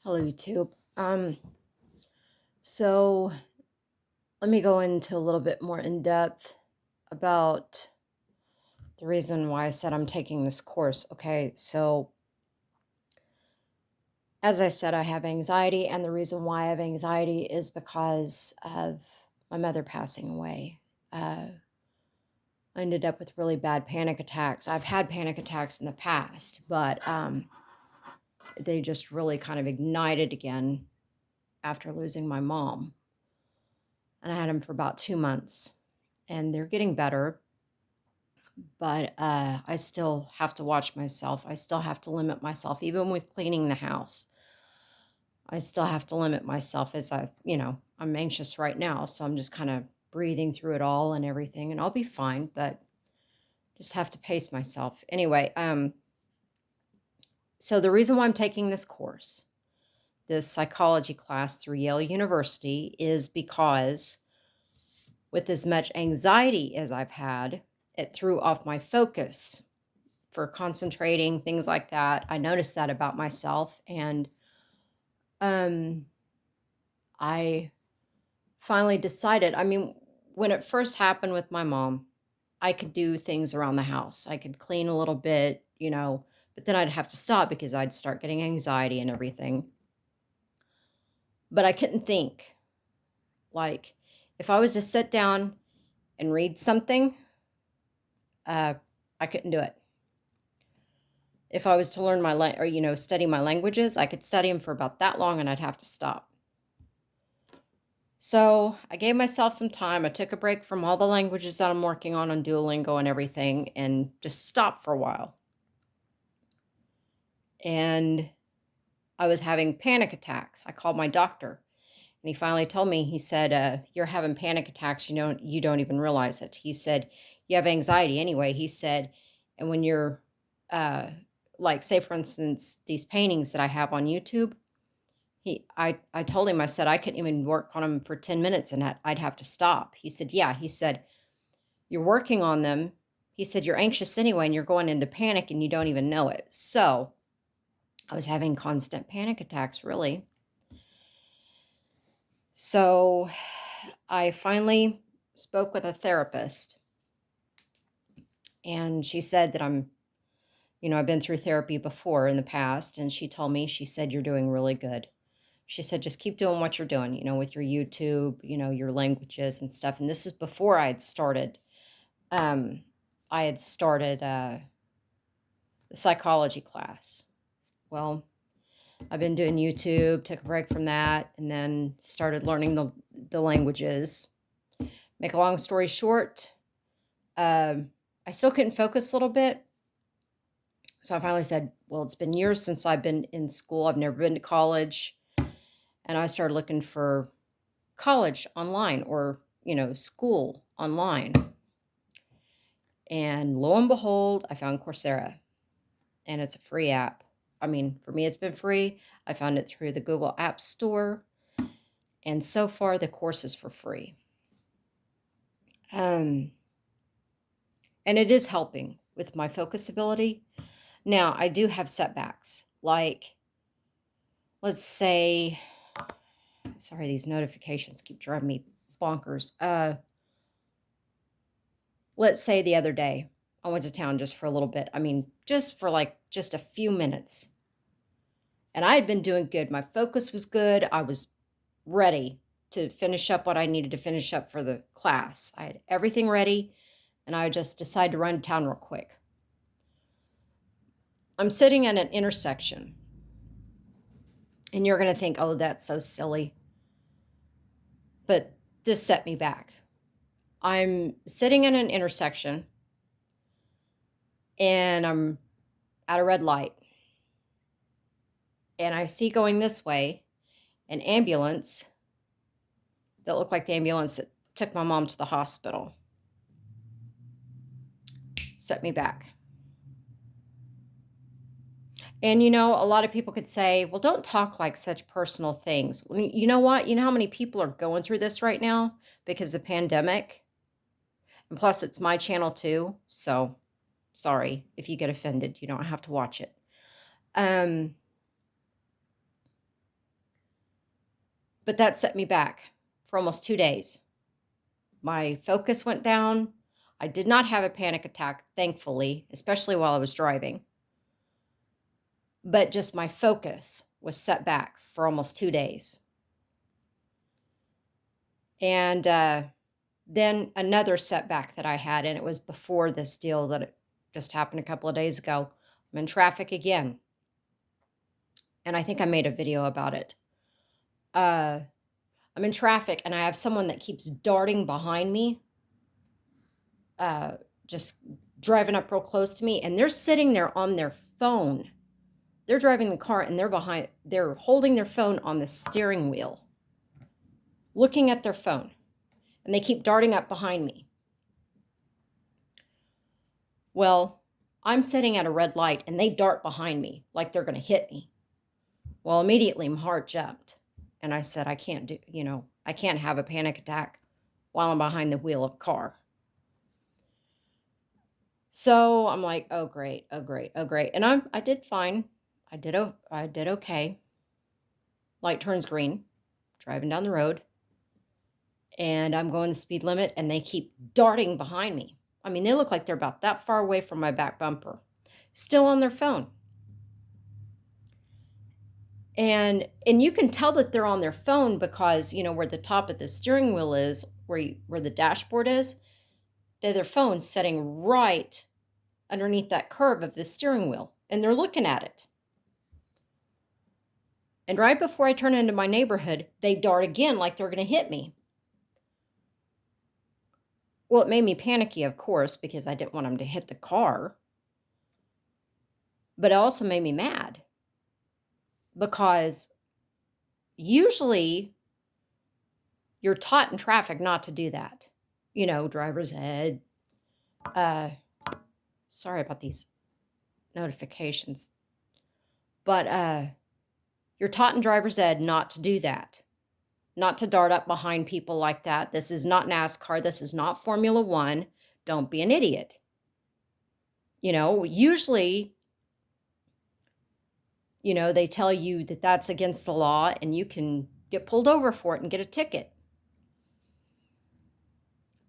Hello, YouTube. So let me go into a little bit more in depth about the reason why I said I'm taking this course. Okay, so as I said, I have anxiety, and the reason why I have anxiety is because of my mother passing away. I ended up with really bad panic attacks. I've had panic attacks in the past, but they just really kind of ignited again after losing my mom. And I had them for about 2 months, and they're getting better. But, I still have to watch myself. I still have to limit myself, even with cleaning the house. I still have to limit myself as I'm anxious right now, so I'm just kinda breathing through it all and everything, and I'll be fine, but just have to pace myself. Anyway, so the reason why I'm taking this course, this psychology class through Yale University, is because with as much anxiety as I've had, it threw off my focus for concentrating, things like that. I noticed that about myself, and um, I finally decided. I mean, when it first happened with my mom, I could do things around the house. I could clean a little bit, but then I'd have to stop because I'd start getting anxiety and everything. But I couldn't think. Like, if I was to sit down and read something, uh, I couldn't do it. If I was to learn or study my languages, I could study them for about that long and I'd have to stop. So I gave myself some time. I took a break from all the languages that I'm working on Duolingo and everything, and just stopped for a while. And I was having panic attacks. I called my doctor, and he finally told me. He said, "You're having panic attacks. You don't even realize it." He said, "You have anxiety anyway." He said, "And when you're, uh, like, say for instance, these paintings that I have on YouTube." I told him, I said, "I couldn't even work on them for 10 minutes and I'd have to stop." He said, "Yeah." He said, "You're working on them." He said, "You're anxious anyway and you're going into panic and you don't even know it." So I was having constant panic attacks, really. So I finally spoke with a therapist, and she said that I've been through therapy before in the past. And she told me, she said, "You're doing really good." She said, "Just keep doing what you're doing, with your YouTube, your languages and stuff." And this is before um, I had started the psychology class. Well, I've been doing YouTube, took a break from that, and then started learning the languages. Make a long story short, I still couldn't focus a little bit. So I finally said, "Well, it's been years since I've been in school. I've never been to college." And I started looking for college online, or, school online. And lo and behold, I found Coursera, and it's a free app. I mean, for me, it's been free. I found it through the Google App Store, and so far the course is for free. Um, and it is helping with my focus ability. Now, I do have setbacks. Like, let's say, sorry, these notifications keep driving me bonkers. Let's say the other day, I went to town just for a little bit. I mean, just for like just a few minutes. And I had been doing good. My focus was good. I was ready to finish up what I needed to finish up for the class. I had everything ready, and I just decided to run to town real quick. I'm sitting at an intersection, and you're going to think, "Oh, that's so silly." But this set me back. I'm sitting in an intersection, and I'm at a red light, and I see going this way an ambulance that looked like the ambulance that took my mom to the hospital. Set me back. And a lot of people could say, "Well, don't talk like such personal things." Well, you know what? You know how many people are going through this right now because of the pandemic? And plus, it's my channel too. So sorry if you get offended. You don't have to watch it. Um, But that set me back for almost 2 days. My focus went down. I did not have a panic attack, thankfully, especially while I was driving, but just my focus was set back for almost 2 days. And, then another setback that I had, and it was before this deal that it just happened a couple of days ago. I'm in traffic again, and I think I made a video about it. Uh, I'm in traffic, and I have someone that keeps darting behind me, uh, just driving up real close to me, and they're sitting there on their phone. They're driving the car, and they're holding their phone on the steering wheel, looking at their phone, and they keep darting up behind me. Well, I'm sitting at a red light, and they dart behind me like they're gonna hit me. Well, immediately my heart jumped, and I said, I can't have a panic attack while I'm behind the wheel of a car. So I'm like, oh great, oh great, oh great. And I did fine. I did okay. Light turns green, driving down the road, and I'm going the speed limit, and they keep darting behind me. I mean, they look like they're about that far away from my back bumper, still on their phone. And you can tell that they're on their phone because, where the top of the steering wheel is, where the dashboard is, they're their phone's sitting right underneath that curve of the steering wheel, and they're looking at it. And right before I turn into my neighborhood, they dart again like they're gonna hit me. Well, it made me panicky, of course, because I didn't want them to hit the car, but it also made me mad because usually you're taught in traffic not to do that. Driver's ed. Uh, Sorry about these notifications, but you're taught in driver's ed not to do that, not to dart up behind people like that. This is not NASCAR. This is not Formula One. Don't be an idiot. Usually, they tell you that that's against the law and you can get pulled over for it and get a ticket.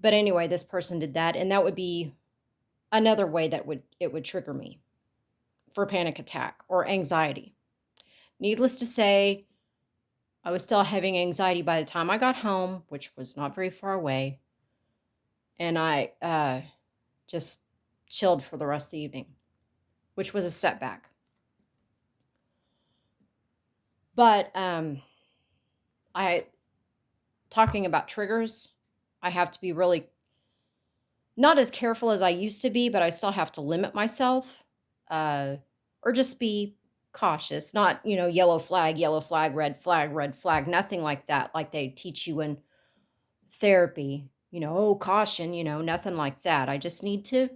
But anyway, this person did that, and that would be another way that it would trigger me for panic attack or anxiety. Needless to say, I was still having anxiety by the time I got home, which was not very far away, and I just chilled for the rest of the evening, which was a setback. But I talking about triggers, I have to be really not as careful as I used to be, but I still have to limit myself, or just be cautious. Not, yellow flag, red flag, nothing like that, like they teach you in therapy. Oh, caution, nothing like that. I just need to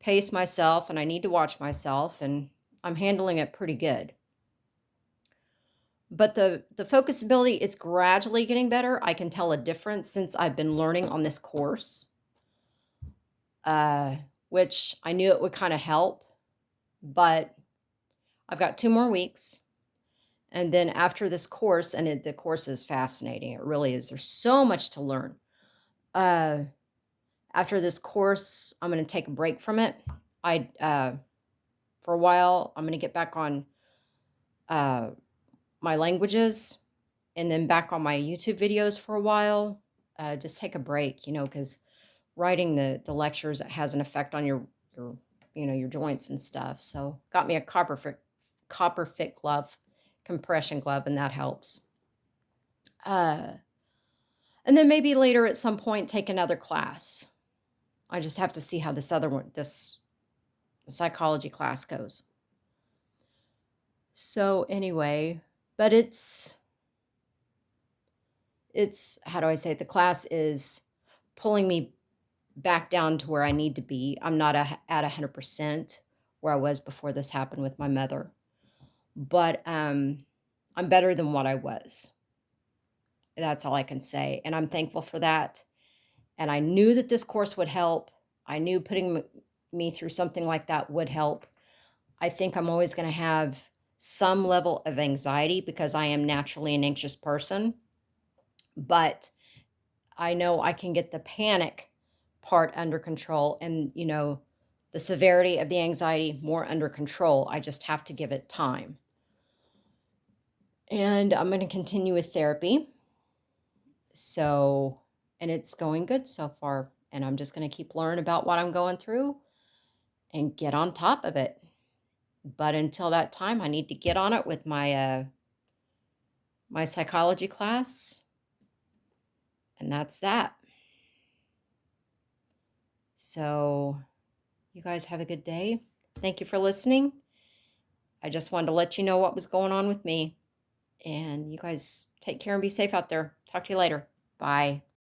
pace myself and I need to watch myself, and I'm handling it pretty good. But the focus ability is gradually getting better. I can tell a difference since I've been learning on this course, uh, which I knew it would kind of help, but I've got 2 more weeks. And then after this course, and the course is fascinating. It really is. There's so much to learn. Uh, After this course, I'm going to take a break from it. For a while, I'm going to get back on uh, my languages, and then back on my YouTube videos for a while. Just take a break, because writing the lectures has an effect on your joints and stuff. So got me a copper fit glove, compression glove, and that helps. Uh, and then maybe later at some point take another class. I just have to see how this psychology class goes. So anyway, but it's how do I say it? The class is pulling me back down to where I need to be. I'm not at 100% where I was before this happened with my mother, but I'm better than what I was. That's all I can say, and I'm thankful for that. And I knew that this course would help. I knew putting me through something like that would help. I think I'm always going to have some level of anxiety because I am naturally an anxious person, but I know I can get the panic part under control and, the severity of the anxiety more under control. I just have to give it time. And I'm going to continue with therapy. So, and it's going good so far. And I'm just going to keep learning about what I'm going through and get on top of it. But until that time, I need to get on it with my psychology class, and that's that. So, you guys have a good day. Thank you for listening. I just wanted to let you know what was going on with me. And you guys take care and be safe out there. Talk to you later. Bye.